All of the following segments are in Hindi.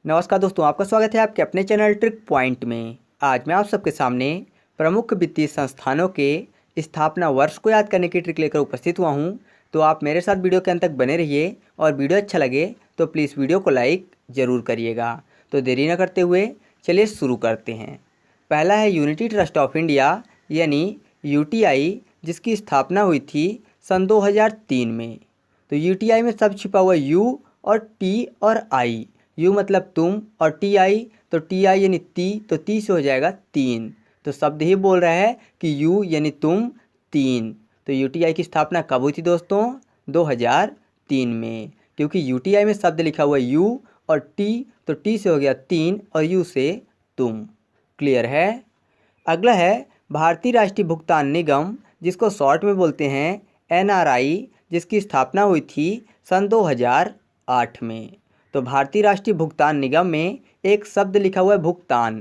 नमस्कार दोस्तों, आपका स्वागत है आपके अपने चैनल ट्रिक पॉइंट में। आज मैं आप सबके सामने प्रमुख वित्तीय संस्थानों के स्थापना वर्ष को याद करने की ट्रिक लेकर उपस्थित हुआ हूं। तो आप मेरे साथ वीडियो के अंत तक बने रहिए और वीडियो अच्छा लगे तो प्लीज़ वीडियो को लाइक ज़रूर करिएगा। तो देरी न करते हुए चलिए शुरू करते हैं। पहला है यूनिटी ट्रस्ट ऑफ इंडिया यानी UTI, जिसकी स्थापना हुई थी सन 2003 में। तो UTI में सब छिपा हुआ U और T और I। यू मतलब तुम और TI, तो TI यानी तो ती से हो जाएगा तीन। तो शब्द ही बोल रहा है कि यू यानी तुम, तीन। तो UTI की स्थापना कब हुई थी दोस्तों? 2003 में। क्योंकि UTI में शब्द लिखा हुआ है यू और टी, तो टी से हो गया तीन और यू से तुम। क्लियर है? अगला है भारतीय राष्ट्रीय भुगतान निगम, जिसको शॉर्ट में बोलते हैं NRI, जिसकी स्थापना हुई थी सन 2008 में। तो भारतीय राष्ट्रीय भुगतान निगम में एक शब्द लिखा हुआ है भुगतान।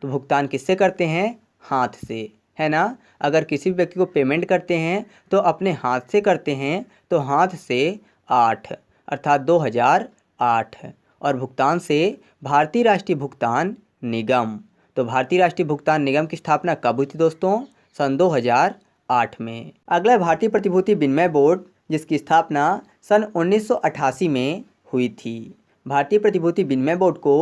तो भुगतान किससे करते हैं? हाथ से, है ना। अगर किसी भी व्यक्ति को पेमेंट करते हैं तो अपने हाथ से करते हैं। तो हाथ से 8 अर्थात 2008, और भुगतान से भारतीय राष्ट्रीय भुगतान निगम। तो भारतीय राष्ट्रीय भुगतान निगम की स्थापना कब हुई थी दोस्तों? सन 2008 में। अगला है भारतीय प्रतिभूति विनिमय बोर्ड, जिसकी स्थापना सन 1988 में हुई थी। भारतीय प्रतिभूति विनिमय बोर्ड को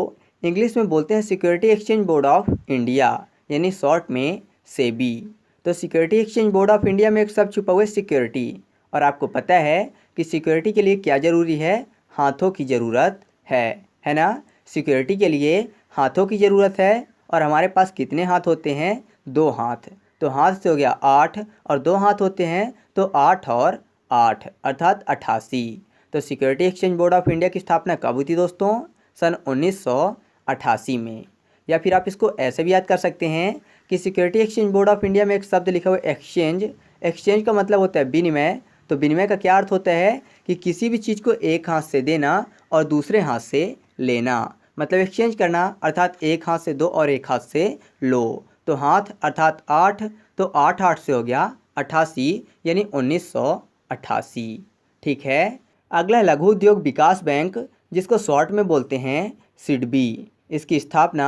इंग्लिश में बोलते हैं security exchange board of India यानी शॉर्ट में सेबी। तो security exchange board of India में एक शब्द छुपा हुआ है सिक्योरिटी। और आपको पता है कि सिक्योरिटी के लिए क्या ज़रूरी है? हाथों की ज़रूरत है ना। सिक्योरिटी के लिए हाथों की ज़रूरत है। और हमारे पास कितने हाथ होते हैं? 2 हाथ। तो हाथ से हो गया 8 और 2 हाथ होते हैं तो 8 और 8 अर्थात 88। तो security exchange board of India की स्थापना कब हुई थी दोस्तों? सन 1988 में। या फिर आप इसको ऐसे भी याद कर सकते हैं कि security exchange board of India में एक शब्द लिखा हुआ है एक्सचेंज। एक्सचेंज का मतलब होता है विनिमय। तो विनिमय का क्या अर्थ होता है कि किसी भी चीज़ को एक हाथ से देना और दूसरे हाथ से लेना, मतलब एक्सचेंज करना, अर्थात एक हाथ से दो और एक हाथ से लो। तो हाथ अर्थात 8, तो 8 8 से हो गया 88 यानी 1988। ठीक है। अगला है लघु उद्योग विकास बैंक, जिसको शॉर्ट में बोलते हैं सिडबी। इसकी स्थापना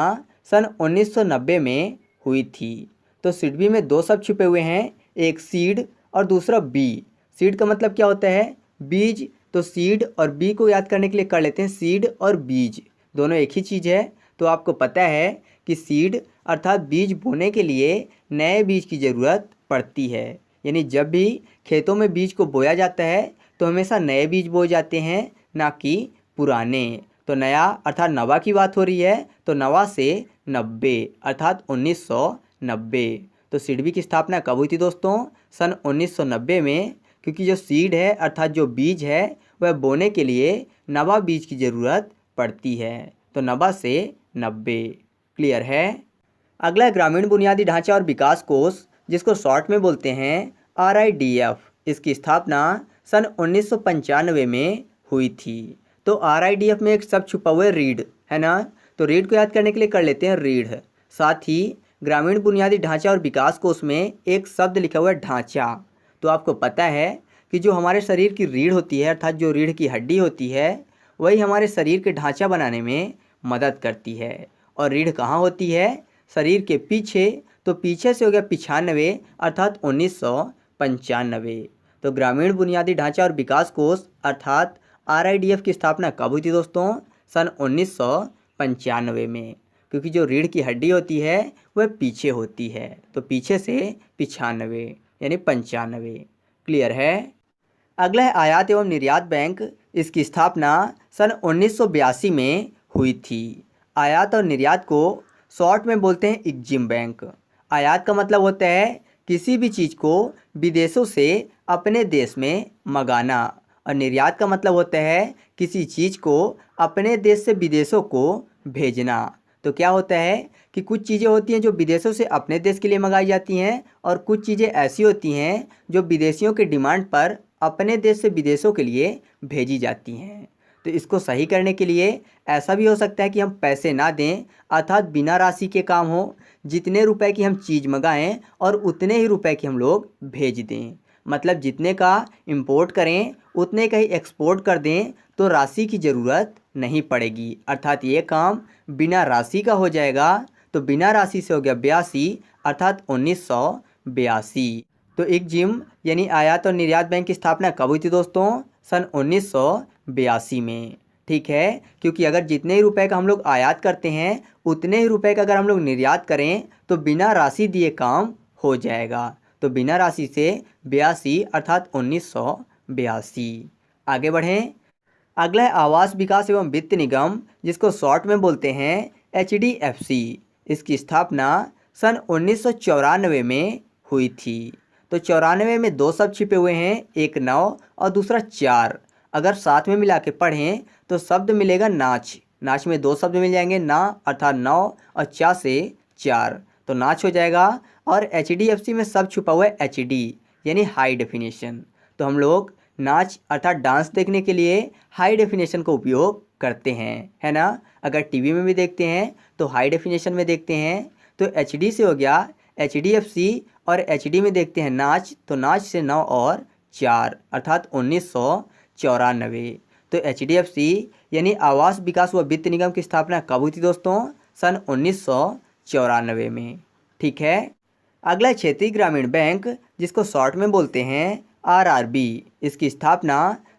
सन 1990 में हुई थी। तो सिडबी में 2 शब्द छुपे हुए हैं, एक सीड और दूसरा बी। सीड का मतलब क्या होता है? बीज। तो सीड और बी को याद करने के लिए कर लेते हैं सीड और बीज, दोनों एक ही चीज़ है। तो आपको पता है कि सीड अर्थात बीज बोने के लिए नए बीज की ज़रूरत पड़ती है। यानी जब भी खेतों में बीज को बोया जाता है तो हमेशा नए बीज बोए जाते हैं, ना कि पुराने। तो नया अर्थात नवा की बात हो रही है, तो नवा से 90 अर्थात 1990। तो सीडबी की स्थापना कब हुई थी दोस्तों? सन 1990 में। क्योंकि जो सीड है अर्थात जो बीज है वह बोने के लिए नवा बीज की ज़रूरत पड़ती है। तो नवा से 90। क्लियर है? अगला ग्रामीण बुनियादी ढांचा और विकास कोष, जिसको शॉर्ट में बोलते हैं RIDF। इसकी स्थापना सन 1995 में हुई थी। तो RIDF में एक शब्द छुपा हुआ है रीढ़, है ना। तो रीढ़ को याद करने के लिए कर लेते हैं रीढ़। साथ ही ग्रामीण बुनियादी ढांचा और विकास कोष में एक शब्द लिखा हुआ है ढांचा। तो आपको पता है कि जो हमारे शरीर की रीढ़ होती है अर्थात जो रीढ़ की हड्डी होती है वही हमारे शरीर के ढांचा बनाने में मदद करती है। और रीढ़ कहाँ होती है? शरीर के पीछे। तो पीछे से हो गया 95 अर्थात 1995। तो ग्रामीण बुनियादी ढांचा और विकास कोष अर्थात RIDF की स्थापना कब हुई थी दोस्तों? सन 1995 में। क्योंकि जो रीढ़ की हड्डी होती है वह पीछे होती है, तो पीछे से 95 यानी 95। क्लियर है? अगला है आयात एवं निर्यात बैंक। इसकी स्थापना सन 1982 में हुई थी। आयात और निर्यात को शॉर्ट में बोलते हैं एग्जिम बैंक। आयात का मतलब होता है किसी भी चीज़ को विदेशों से अपने देश में मंगाना, और निर्यात का मतलब होता है किसी चीज़ को अपने देश से विदेशों को भेजना। तो क्या होता है कि कुछ चीज़ें होती हैं जो विदेशों से अपने देश के लिए मंगाई जाती हैं, और कुछ चीज़ें ऐसी होती हैं जो विदेशियों के डिमांड पर अपने देश से विदेशों के लिए भेजी जाती हैं। तो इसको सही करने के लिए ऐसा भी हो सकता है कि हम पैसे ना दें अर्थात बिना राशि के काम हो, जितने रुपए की हम चीज़ मंगाएं और उतने ही रुपए की हम लोग भेज दें। मतलब जितने का इंपोर्ट करें उतने का ही एक्सपोर्ट कर दें, तो राशि की ज़रूरत नहीं पड़ेगी, अर्थात ये काम बिना राशि का हो जाएगा। तो बिना राशि से हो गया 82 अर्थात 1982। तो एक्जिम यानी आयात और निर्यात बैंक की स्थापना कब हुई थी दोस्तों? सन 1982 में। ठीक है, क्योंकि अगर जितने ही रुपए का हम लोग आयात करते हैं उतने ही रुपए का अगर हम लोग निर्यात करें तो बिना राशि दिए काम हो जाएगा। तो बिना राशि से 82 अर्थात 1982। आगे बढ़ें। अगला है आवास विकास एवं वित्त निगम, जिसको शॉर्ट में बोलते हैं HDFC। इसकी स्थापना सन 1994 में हुई थी। तो 94 में दो शब्द छिपे हुए हैं, एक 9 और दूसरा 4। अगर साथ में मिला के पढ़ें तो शब्द मिलेगा नाच। नाच में दो शब्द मिल जाएंगे, ना अर्थात 9 और चा से 4, तो नाच हो जाएगा। और HDFC में शब्द छुपा हुआ है HD यानी हाई डेफिनेशन। तो हम लोग नाच अर्थात डांस देखने के लिए हाई डेफिनेशन का उपयोग करते हैं, है ना। अगर टीवी में भी देखते हैं तो हाई डेफिनेशन में देखते हैं। तो HD से हो गया HDFC और HD में देखते हैं नाच, तो नाच से 9 और 4 अर्थात 1994। तो HDFC यानी आवास विकास व वित्त निगम की स्थापना कब हुई थी दोस्तों? सन 1994 में। ठीक है। अगला क्षेत्रीय ग्रामीण बैंक, जिसको शॉर्ट में बोलते हैं RRB। इसकी स्थापना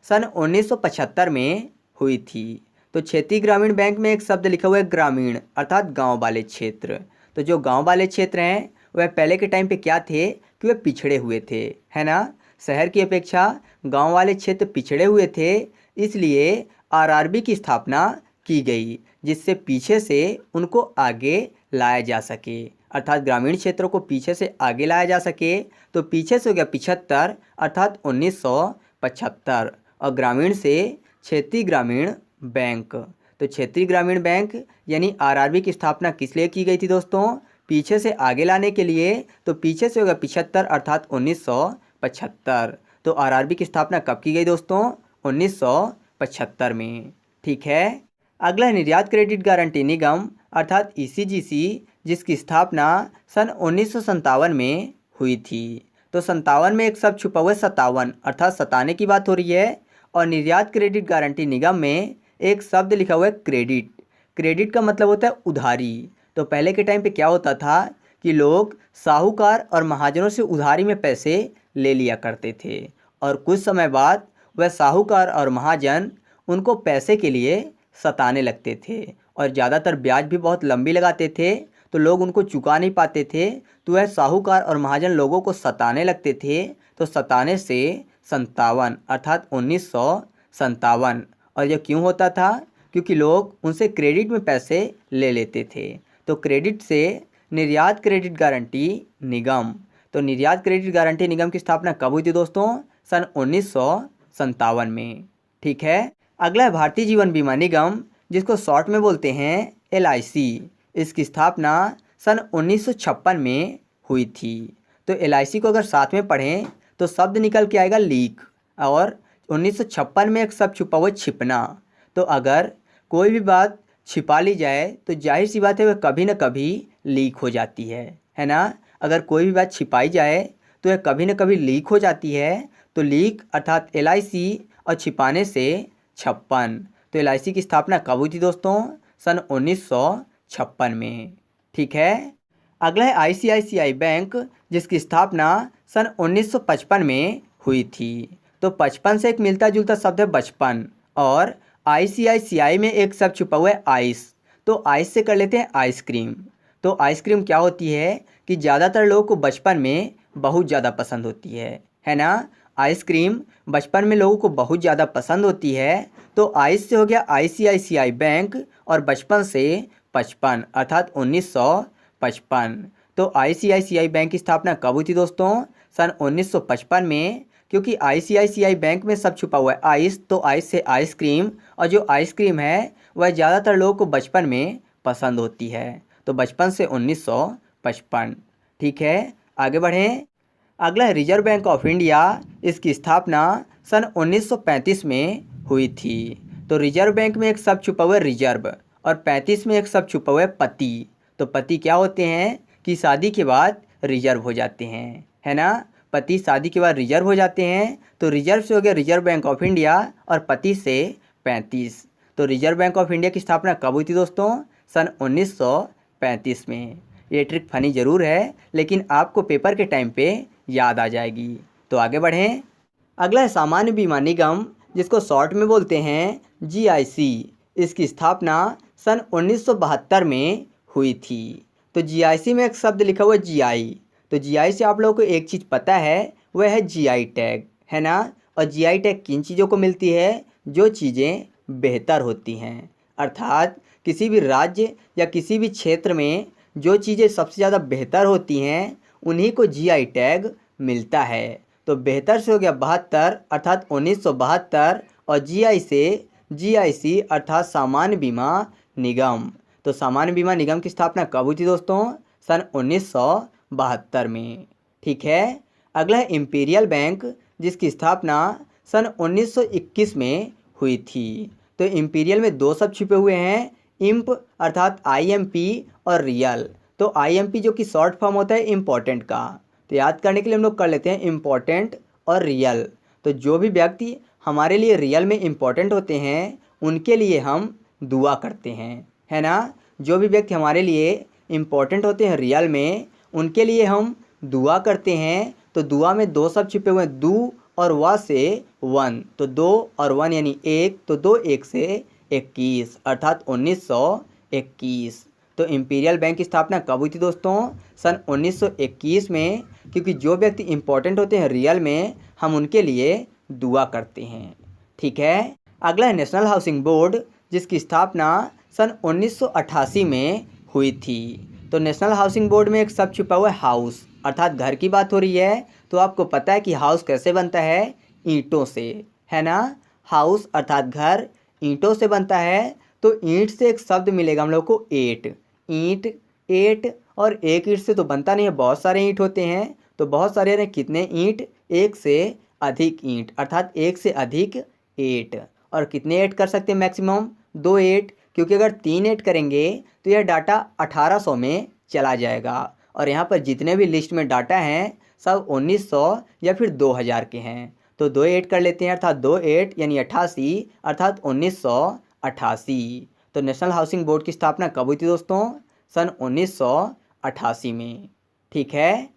सन 1975 में हुई थी। तो क्षेत्रीय ग्रामीण बैंक में एक शब्द लिखा हुआ है ग्रामीण अर्थात गांव वाले क्षेत्र। तो जो गांव वाले क्षेत्र हैं वह पहले के टाइम पे क्या थे कि वे पिछड़े हुए थे, है ना। शहर की अपेक्षा गांव वाले क्षेत्र पिछड़े हुए थे, इसलिए RRB की स्थापना की गई, जिससे पीछे से उनको आगे लाया जा सके, अर्थात ग्रामीण क्षेत्रों को पीछे से आगे लाया जा सके। तो पीछे से हो गया 75 अर्थात 1975 और ग्रामीण से क्षेत्रीय ग्रामीण बैंक। तो क्षेत्रीय ग्रामीण बैंक यानी RRB की स्थापना किस लिए की गई थी दोस्तों? पीछे से आगे लाने के लिए। तो पीछे से हो गया 75 अर्थात 1975। तो RRB की स्थापना कब की गई दोस्तों? 1975 में। ठीक है। अगला निर्यात क्रेडिट गारंटी निगम अर्थात ECGC, जिसकी स्थापना सन 1957 में हुई थी। तो 57 में एक शब्द छुपा हुआ है 57 अर्थात सताने की बात हो रही है। और निर्यात क्रेडिट गारंटी निगम में एक शब्द लिखा हुआ है क्रेडिट। क्रेडिट का मतलब होता है उधारी। तो पहले के टाइम पे क्या होता था कि लोग साहूकार और महाजनों से उधारी में पैसे ले लिया करते थे, और कुछ समय बाद वह साहूकार और महाजन उनको पैसे के लिए सताने लगते थे, और ज़्यादातर ब्याज भी बहुत लंबी लगाते थे, तो लोग उनको चुका नहीं पाते थे। तो वह साहूकार और महाजन लोगों को सताने लगते थे। तो सताने से 57 अर्थात 1957। और यह क्यों होता था? क्योंकि लोग उनसे क्रेडिट में पैसे ले लेते थे। तो क्रेडिट से निर्यात क्रेडिट गारंटी निगम। तो निर्यात क्रेडिट गारंटी निगम की स्थापना कब हुई थी दोस्तों? सन 1957 में। ठीक है। अगला है भारतीय जीवन बीमा निगम, जिसको शॉर्ट में बोलते हैं LIC। इसकी स्थापना सन 1956 में हुई थी। तो LIC को अगर साथ में पढ़ें तो शब्द निकल के आएगा लीक, और 1956 में एक शब्द छुपा हुआ छिपना। तो अगर कोई भी बात छिपा ली जाए तो जाहिर सी बात है वह कभी ना कभी लीक हो जाती है ना। अगर कोई भी बात छिपाई जाए तो वह कभी ना कभी लीक हो जाती है। तो लीक अर्थात LIC और छिपाने से 56। तो LIC की स्थापना कब हुई थी दोस्तों? सन 1956 में। ठीक है। अगला है ICICI बैंक, जिसकी स्थापना सन 1955 में हुई थी। तो 55 से एक मिलता जुलता शब्द है बचपन, और ICICI में एक शब्द छुपा हुआ है आइस। तो आइस से कर लेते हैं आइसक्रीम। तो आइसक्रीम क्या होती है कि ज़्यादातर लोगों को बचपन में बहुत ज़्यादा पसंद होती है ना। आइसक्रीम बचपन में लोगों को बहुत ज़्यादा पसंद होती है। तो आइस से हो गया ICICI बैंक, और बचपन से 55 अर्थात 1955। तो ICICI बैंक की स्थापना कब हुई थी दोस्तों? सन 1955 में। क्योंकि ICICI बैंक में सब छुपा हुआ है आइस, तो आइस से आइसक्रीम, और जो आइसक्रीम है वह ज़्यादातर लोगों को बचपन में पसंद होती है। तो बचपन से 1955। ठीक है। आगे बढ़ें। अगला है रिजर्व बैंक ऑफ इंडिया। इसकी स्थापना सन 1935 में हुई थी। तो रिजर्व बैंक में एक शब्द छुपा हुआ है रिजर्व, और 35 में एक शब्द छुपा हुआ है पति। तो पति क्या होते हैं कि शादी के बाद रिजर्व हो जाते हैं, है ना। पति शादी के बाद रिजर्व हो जाते हैं। तो रिजर्व से हो गया रिजर्व बैंक ऑफ इंडिया, और पति से 35। तो रिजर्व बैंक ऑफ इंडिया की स्थापना कब हुई थी दोस्तों? सन 1935 में। ये ट्रिक फनी ज़रूर है, लेकिन आपको पेपर के टाइम पे याद आ जाएगी। तो आगे बढ़ें। अगला है सामान्य बीमा निगम, जिसको शॉर्ट में बोलते हैं जीआईसी। इसकी स्थापना सन 1972 में हुई थी। तो जीआईसी में एक शब्द लिखा हुआ है जीआई। तो जीआई से आप लोगों को एक चीज़ पता है, वह है जीआई टैग, है ना। और जीआई टैग किन चीज़ों को मिलती है? जो चीज़ें बेहतर होती हैं, अर्थात किसी भी राज्य या किसी भी क्षेत्र में जो चीज़ें सबसे ज़्यादा बेहतर होती हैं उन्हीं को जीआई टैग मिलता है। तो बेहतर से हो गया 72 अर्थात 1972, और जीआई से जीआईसी अर्थात सामान्य बीमा निगम। तो सामान्य बीमा निगम की स्थापना कब हुई थी दोस्तों? सन 1972 में। ठीक है। अगला है इंपीरियल बैंक, जिसकी स्थापना सन 1921 में हुई थी। तो इंपीरियल में दो शब्द छिपे हुए हैं, इम्प अर्थात आईएमपी और रियल। तो आईएमपी जो कि शॉर्ट फॉर्म होता है इम्पोर्टेंट का, तो याद करने के लिए हम लोग कर लेते हैं इम्पोर्टेंट और रियल। तो जो भी व्यक्ति हमारे लिए रियल में इम्पोर्टेंट होते हैं उनके लिए हम दुआ करते हैं, है ना। जो भी व्यक्ति हमारे लिए इम्पोर्टेंट होते हैं रियल में, उनके लिए हम दुआ करते हैं। तो दुआ में दो शब्द छिपे हुए हैं, दू और वा से वन। तो 2 और 1 यानी 1, तो 2 1 से 21 अर्थात 1921। तो इंपीरियल बैंक की स्थापना कब हुई थी दोस्तों? सन 1921 में, क्योंकि जो व्यक्ति इंपॉर्टेंट होते हैं रियल में, हम उनके लिए दुआ करते हैं। ठीक है। अगला है नेशनल हाउसिंग बोर्ड, जिसकी स्थापना सन 1988 में हुई थी। तो नेशनल हाउसिंग बोर्ड में एक शब्द छुपा हुआ है हाउस, अर्थात घर की बात हो रही है। तो आपको पता है कि हाउस कैसे बनता है? ईंटों से, है ना। हाउस अर्थात घर ईंटों से बनता है। तो ईंट से एक शब्द मिलेगा हम लोग को ईंट, ईंट, ईंट। और एक ईंट से तो बनता नहीं है, बहुत सारे ईंट होते हैं। तो बहुत सारे यानी कितने ईंट? एक से अधिक ईंट अर्थात एक से अधिक ईंट। और कितने ऐड कर सकते हैं? मैक्सिमम 2 ऐड, क्योंकि अगर 3 ऐड करेंगे तो यह डाटा 1800 में चला जाएगा। और यहाँ पर जितने भी लिस्ट में डाटा हैं सब 1900 या फिर 2000 के हैं। तो 2 ऐड कर लेते हैं, अर्थात 2 ऐड यानी 88 अर्थात 1988। तो नेशनल हाउसिंग बोर्ड की स्थापना कब हुई थी दोस्तों? सन 1988 में। ठीक है।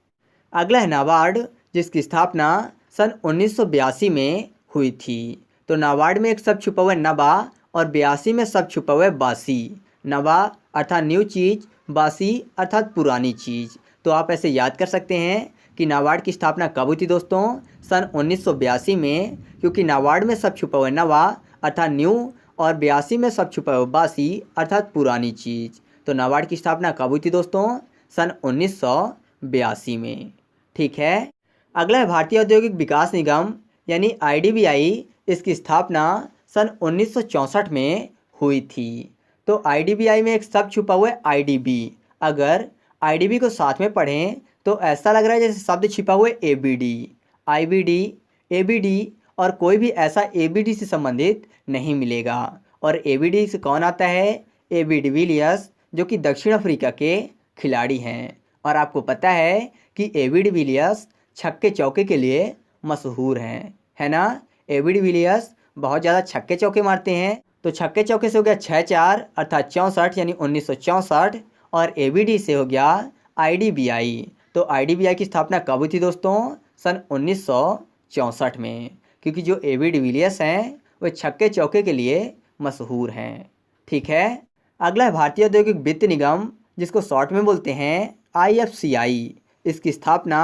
अगला है नाबार्ड, जिसकी स्थापना सन 1982 में हुई थी। तो नाबार्ड में एक शब्द छुपा हुआ है नबा, और 82 में शब्द छुपा हुआ है बासी। नबा अर्थात न्यू चीज़, बासी अर्थात पुरानी चीज़। तो आप ऐसे याद कर सकते हैं कि नाबार्ड की स्थापना कब हुई थी दोस्तों? सन 1982 में, क्योंकि नाबार्ड में शब्द छुपा हुआ है नवा अर्थात न्यू, और 82 में शब्द छुपा हुआ है बासी अर्थात पुरानी चीज़। तो नाबार्ड की स्थापना कब हुई थी दोस्तों? सन 1982 में। ठीक है। अगला है भारतीय औद्योगिक विकास निगम यानी आईडीबीआई। इसकी स्थापना सन 1964 में हुई थी। तो आईडीबीआई में एक शब्द छुपा हुआ है आईडीबी। अगर आईडीबी को साथ में पढ़ें तो ऐसा लग रहा है जैसे शब्द छिपा हुआ है एबीडी, आईबीडी, एबीडी, और कोई भी ऐसा एबीडी से संबंधित नहीं मिलेगा। और एबीडी से कौन आता है? एबी डिविलियर्स, जो कि दक्षिण अफ्रीका के खिलाड़ी हैं। और आपको पता है कि एबी डिविलियर्स छक्के चौके के लिए मशहूर हैं, है ना। एबी डिविलियर्स बहुत ज़्यादा छक्के चौके मारते हैं। तो छक्के चौके से हो गया 6-4 अर्थात 64 यानी 1964, और एबीडी से हो गया आईडीबीआई। तो आईडीबीआई की स्थापना कब हुई थी दोस्तों? सन 1964 में, क्योंकि जो एबी डिविलियर्स हैं वो छक्के चौके के लिए मशहूर हैं। ठीक है। अगला है भारतीय औद्योगिक वित्त निगम, जिसको शॉर्ट में बोलते हैं आईएफसीआई। इसकी स्थापना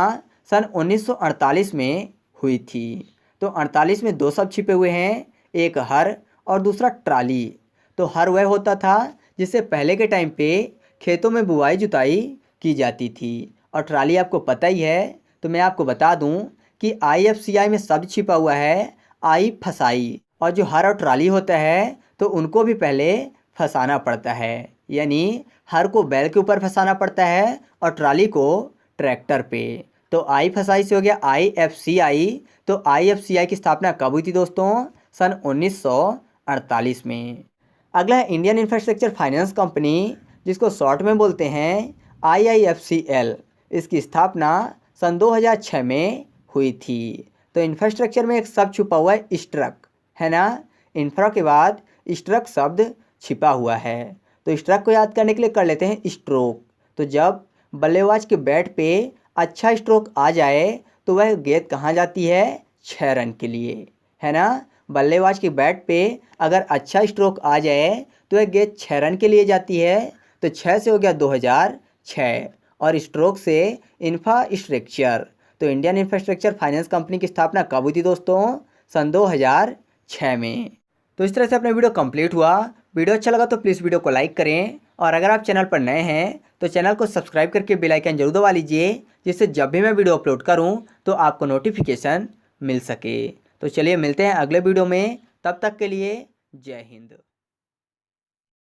सन 1948 में हुई थी। तो 48 में दो शब्द छिपे हुए हैं, एक हर और दूसरा ट्राली। तो हर वह होता था जिससे पहले के टाइम पे खेतों में बुआई जुताई की जाती थी, और ट्राली आपको पता ही है। तो मैं आपको बता दूं कि आईएफसीआई में शब्द छिपा हुआ है आई फसाई, और जो हर और ट्राली होता है तो उनको भी पहले फंसाना पड़ता है, यानी हर को बैल के ऊपर फंसाना पड़ता है और ट्राली को ट्रैक्टर पे। तो आई फसाई से हो गया आईएफसीआई। तो आईएफसीआई की स्थापना कब हुई थी दोस्तों? सन 1948 में। अगला है इंडियन इंफ्रास्ट्रक्चर फाइनेंस कंपनी, जिसको शॉर्ट में बोलते हैं आईआईएफसीएल। इसकी स्थापना सन 2006 में हुई थी। तो इंफ्रास्ट्रक्चर में एक शब्द छुपा हुआ है स्ट्रक, है ना। इंफ्रा के बाद स्ट्रक शब्द छिपा हुआ है। तो स्ट्रक को याद करने के लिए कर लेते हैं स्ट्रोक। तो जब बल्लेबाज के बैट पे अच्छा स्ट्रोक आ जाए तो वह गेंद कहाँ जाती है? 6 रन के लिए, है ना। बल्लेबाज के बैट पे अगर अच्छा स्ट्रोक आ जाए तो वह गेंद 6 रन के लिए जाती है। तो 6 से हो गया 2006 और स्ट्रोक से इंफ्रास्ट्रक्चर। तो इंडियन इंफ्रास्ट्रक्चर फाइनेंस कंपनी की स्थापना कब हुई थी दोस्तों? सन 2006 में। तो इस तरह से अपना वीडियो कंप्लीट हुआ। वीडियो अच्छा लगा तो प्लीज़ वीडियो को लाइक करें और अगर आप चैनल पर नए हैं तो चैनल को सब्सक्राइब करके बेल आइकन जरूर दबा लीजिए, जिससे जब भी मैं वीडियो अपलोड करूं तो आपको नोटिफिकेशन मिल सके। तो चलिए मिलते हैं अगले वीडियो में, तब तक के लिए जय हिंद।